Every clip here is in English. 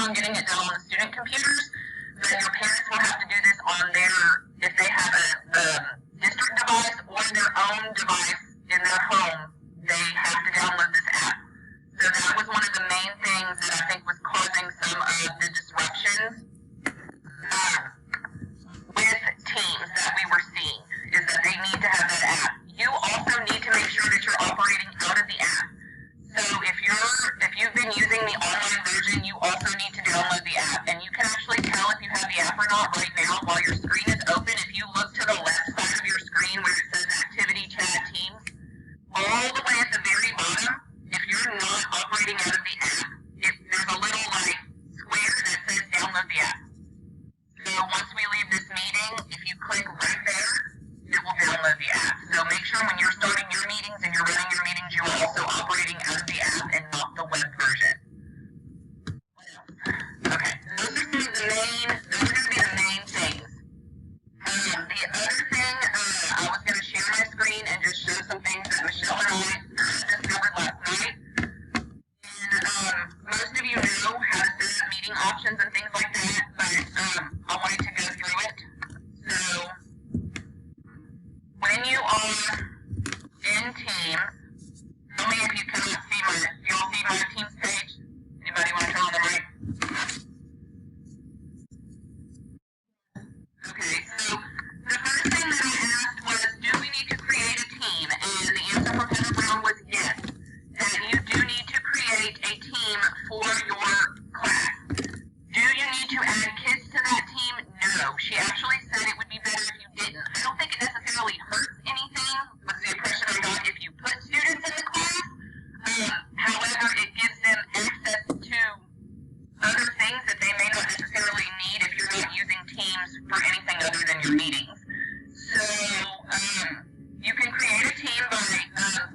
on getting it done on the student computers, but your parents will have to do this on their, if they have a district device or their own device in their home, they have to download this app. So that was one of the main things that I think was causing some of the disruptions with teams that we were seeing, is that they need to have that app. You also need to make sure that you're operating out of the app. So if you've been using the online version, you also need to download the app. And you can actually tell if you have the app or not right now while your screen is open. If you look to the left side of your screen where it says Activity Chat Teams, all the way at the very bottom, if you're not operating out of the app, there's a little square that says download the app. So once we leave this meeting, if you click right there, it will download the app. So make sure when you're starting your meetings and you're running your meetings, you are also operating out of the app and not the web version. Okay, those are going to be the main things. The other thing, I was going to share my screen and just show some things that Michelle and I discovered last night. And most of you know how to set up meeting options and things like that, but I wanted to go through it. So when you are in Teams, tell me if you cannot see do you all see my Teams page? Anybody want to turn on the mic? Okay, so the first thing that I asked was, do we need to create a team? And the answer from Heather Brown was yes, that you do need to create a team for your class. Do you need to add kids to that team? No. She actually said it would be better if you didn't. I don't think it necessarily hurts anything, was the impression I got, if you put students in the class. However, it gives them access to other things that they may not necessarily need if you're not using Teams for anything other than your meetings. So you can create a team by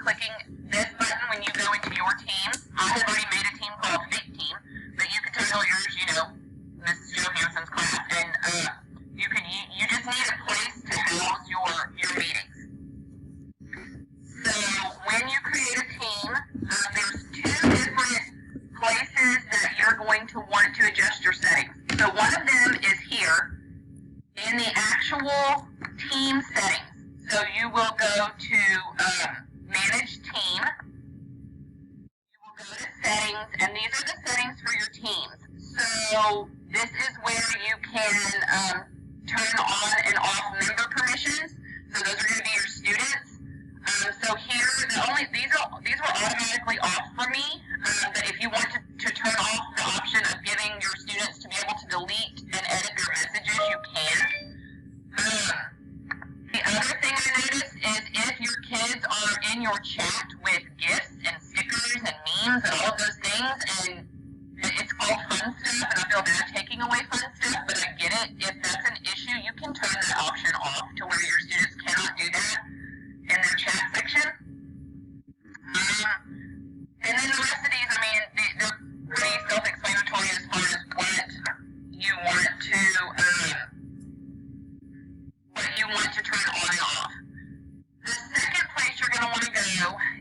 clicking this button when you go into your teams. I have already made a team called Fake Team, but you can title yours, Mrs. Johansson's class, and you just need a place to house your meetings. So when you create a team, there's two different places that you're going to want to adjust your settings. So one of them is here in the actual team settings. So you will go to Manage Team. You will go to Settings, and these are the settings for your teams. So this is where you can turn on and off member permissions. So those are going to be your students. So here, these were automatically off for me. But if you want to turn off the option of giving your students to be able to delete and edit their messages, you can. The other thing I noticed is if your kids are in your chat with GIFs and stickers and memes and all of those things, and it's called fun stuff, and I feel bad taking away fun stuff, but I get it. If that's an issue, you can turn that option off to where your students cannot do that in their chat section. And then the rest of these, they're pretty self-explanatory as far as what you want to turn on and off. The second place you're going to want to go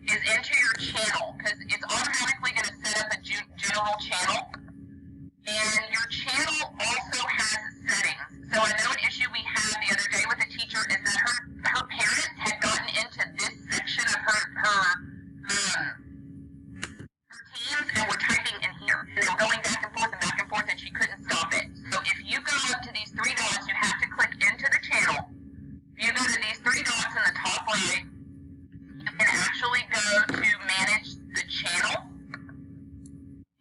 is into your channel, because it's automatically going to set up a general channel. And your channel also has settings. So I know an issue we had the other day with a teacher is that her parents had gotten into this section of her teams and were typing in here. And they were going back and forth, and she couldn't stop it. So if you go up to these three dots, you have to click into the channel. If you go to these three dots in the top right, you can actually go to manage the channel.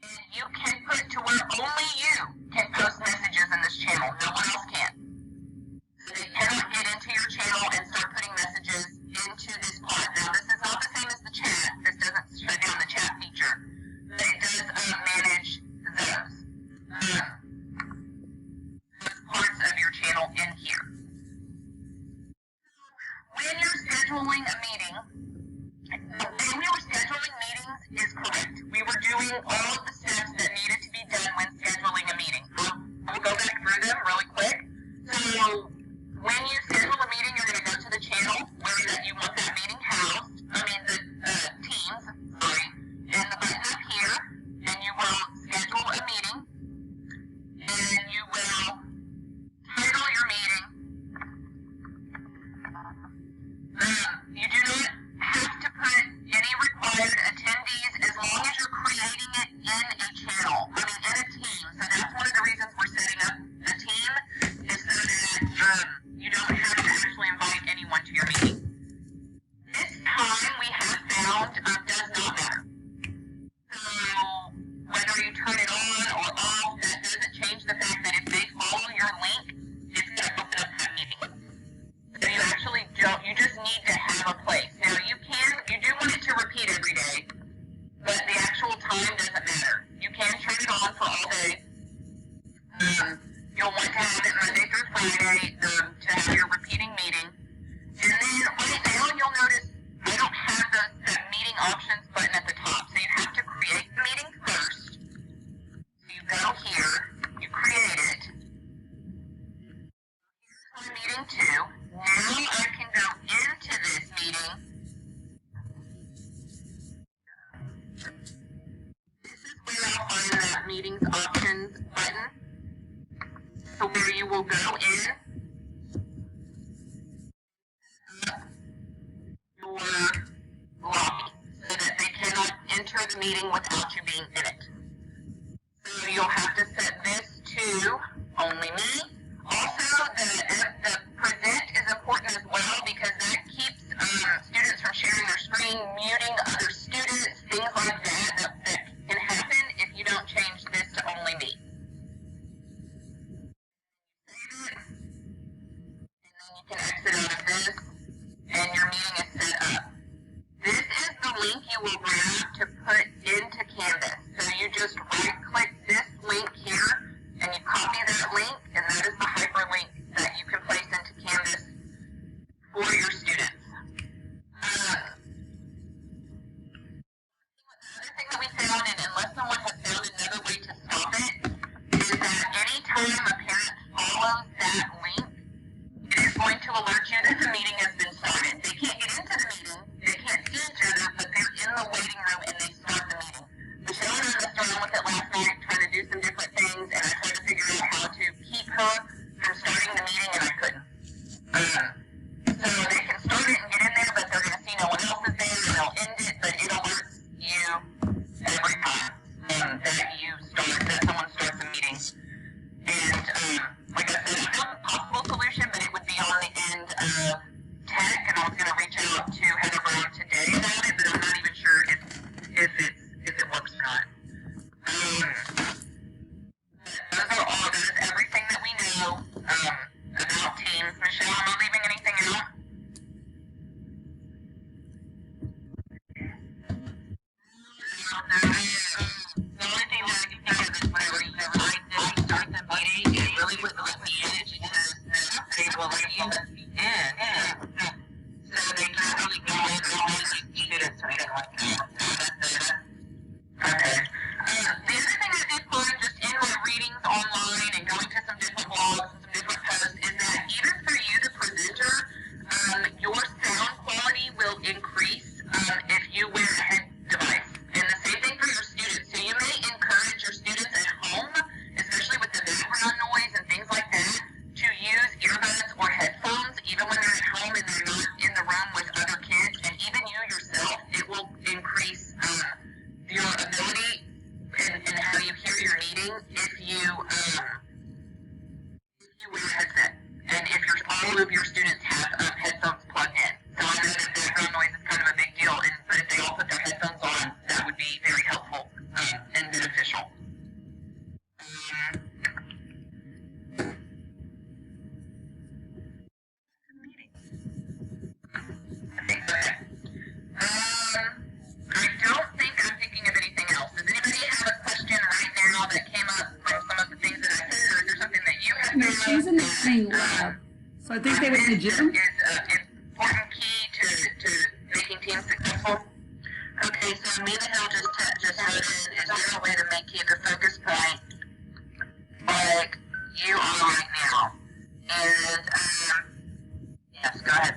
And you can put to where only you can post messages in this channel. No one else can. So they cannot get into your channel and start putting messages into this part. Now, this is not the same as the chat. This doesn't shut down the chat feature. But it does manage those. Those parts of your channel in here. When you're scheduling a meeting, the way we were scheduling meetings is correct. We were doing all of the steps that needed to be done when scheduling a meeting. I'll go back through them really quick. So when you schedule a meeting, you're going to go to the channel where you want that meeting housed. The Teams, and the button up here, and you will schedule a meeting. Meetings Options button. So where you will go in your lobby so that they cannot enter the meeting without you being in it. So you'll have to set this to only me. Also, the present is important as well because that keeps students from sharing their screen, muting other students, things like that can happen if you don't change this to only me. Save it, and then you can exit out of this, and your meeting is set up. This is the link you will grab to put into Canvas. So you just right-click this link here, and you copy that link, and that is the hyperlink that you can place into Canvas for your students. Another thing that we found, and unless someone has found another way to stop it, is that anytime a parent follows that link, it is going to alert you that the meeting has been started. They can't get into the meeting, they can't see each other, but they're in the waiting room and they start the meeting. Michelle and I messed around with it last night, trying to do some different things, and I tried to figure out how to keep her from starting the meeting, and I couldn't. So they can start it and get in there, but they're going to see no one else is there, and they'll end it, but it alerts you every time that someone starts a meeting. And like I said, I found a possible solution, but it would be on the end of tech, and I was going to reach out to Heather Brown today about it, but I'm not even sure if it works or not. That is everything that we know about Teams. Michelle, am I leaving anything out? The only thing that I can think of is whenever you start the meeting, it really wouldn't let me in it because they will let you in. So they can't really go in and only students or anything like that. Okay. The other thing I did find just in my readings online and going to some different blogs and some different posts is that even for you, the presenter, your sound quality will increase if you wear a head device. And the same thing for your students. So you may encourage your students at home, especially with the background noise and things like that, to use earbuds or headphones even when they're at home and they're not in the room with other kids. And even you yourself, it will increase your ability and how you hear your meeting if you wear a headset and if all of your students have headphones plugged in. So I know that background noise is kind of a big deal, but if they all put their headphones on, that would be very helpful and beneficial. I don't think I'm thinking of anything else. Does anybody have a question right now that came up from some of the things that I said, or is there something that you have? Yeah, she's in the same lab. So I think they were in the gym. Is an important key to making teams successful. Okay, so Amanda Hill just wrote in, is there a way to keep a focus point like you are right now? And, yes, go ahead.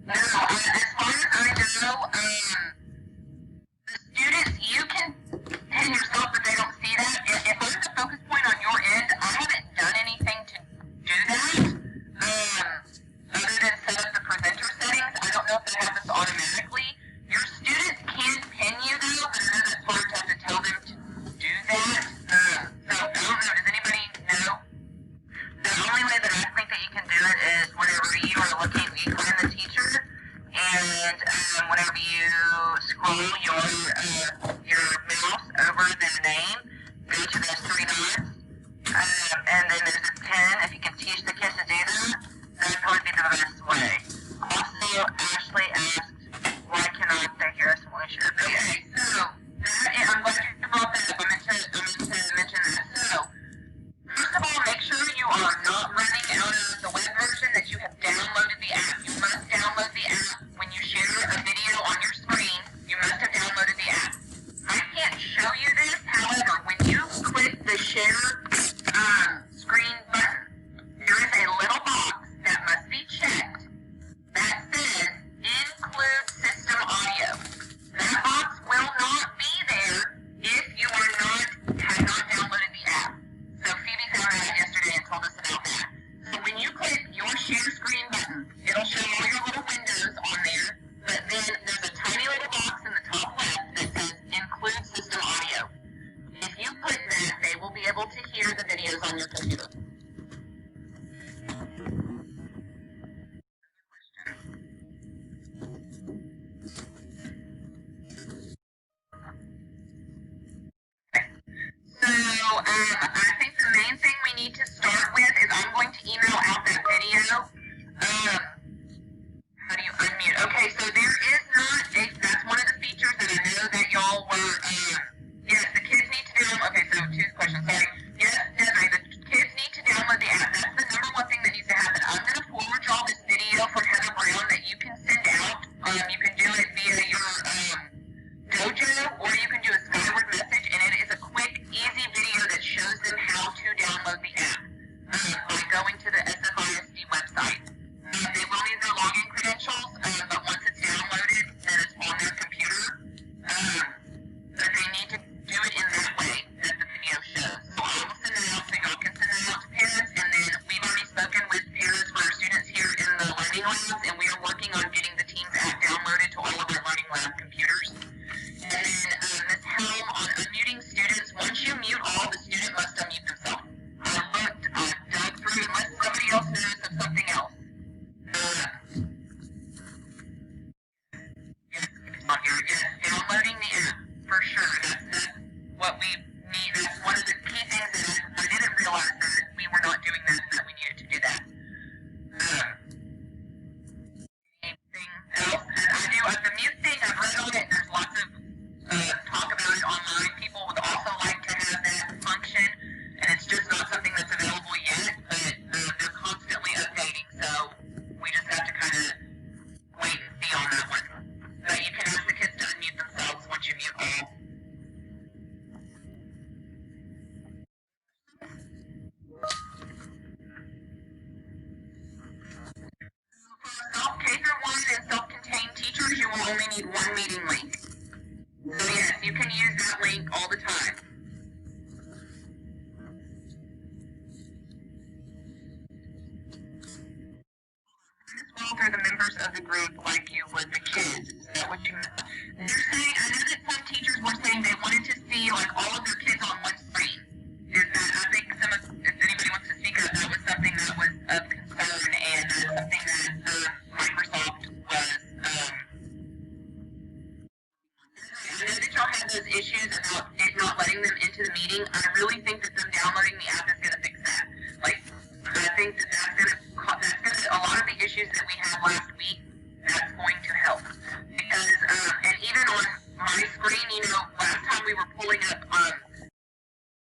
No, as far as I know, the students, you can pin yourself if they don't see that. If there's a focus point on your end, I haven't done anything to do that. Other than set up the presenter settings, I don't know if that happens automatically. Your students can pin you though, but I know that's hard to have to tell them to do that. So I don't know, does anybody know? The only way that I think that you can do it is whenever you are looking, you find the teacher, and whenever you scroll your mouse over their name, go to those three dots, and then there's a pin. If you can teach the kids to do that, that would probably be the best way. Also, Ashley asked, why cannot they hear us when we share? Okay, so I'm glad you brought that up. I meant to mention that. So, first of all, make sure you are not running out of the web version, that you have downloaded the app. You must download the app. When you share a video on your screen, you must have downloaded the app. I can't show you this, however, when you click the share screen button, there is a I think the main thing we need to start with is I'm going to email out that video. How do you unmute? Okay, so there is not a, that's one of the features that I know that y'all were, yes, the kids need to download, okay, so two questions, sorry. Yes, Desiree, the kids need to download the app. That's the number one thing that needs to happen. I'm going to forward y'all this video from Heather Brown that you can send out. You can do it via your, Dojo, or you can do a Skyward message, and it is a quick, easy video that shows them how to download the app by going to the SFISD website. They will need their login credentials, but once it's downloaded, then it's on their computer. But they need to do it in that way that the video shows. So I will send that out so y'all can send that out to parents, and then we've already spoken with parents for our students here in the Learning Labs, and we are working on getting the Teams app downloaded to all of our Learning Lab computers. And then Ms. Helm on unmuting students. Once you mute all, the student must unmute themselves. I looked, I dug through, unless somebody else knows of something else. Yes, it's on here. Yes, downloading the app, for sure. That's what we need. That's one of the key things that I didn't realize that we were not doing that we needed to do that. Anything else? And I do, the mute thing, I've read on it, and there's lots of talk about it online. People would also like to have that function, and it's just not something that's available yet, but they're constantly updating, so we just have to kind of wait and see on that one. But you can ask the kids to unmute themselves once you mute all. For K-1 and self-contained teachers, you will only need one meeting link. So yes, you can use that link all the time. Ms. Walter, the members of the group like you with the kids. Is that what you meant? They're saying, I know that some teachers were saying they wanted to see like all of their kids on one screen. Is that, I think some of, if anybody wants to speak up, that was something that was of concern, and that's something that Microsoft was, I know that y'all had those issues about it not letting them into the meeting. I really think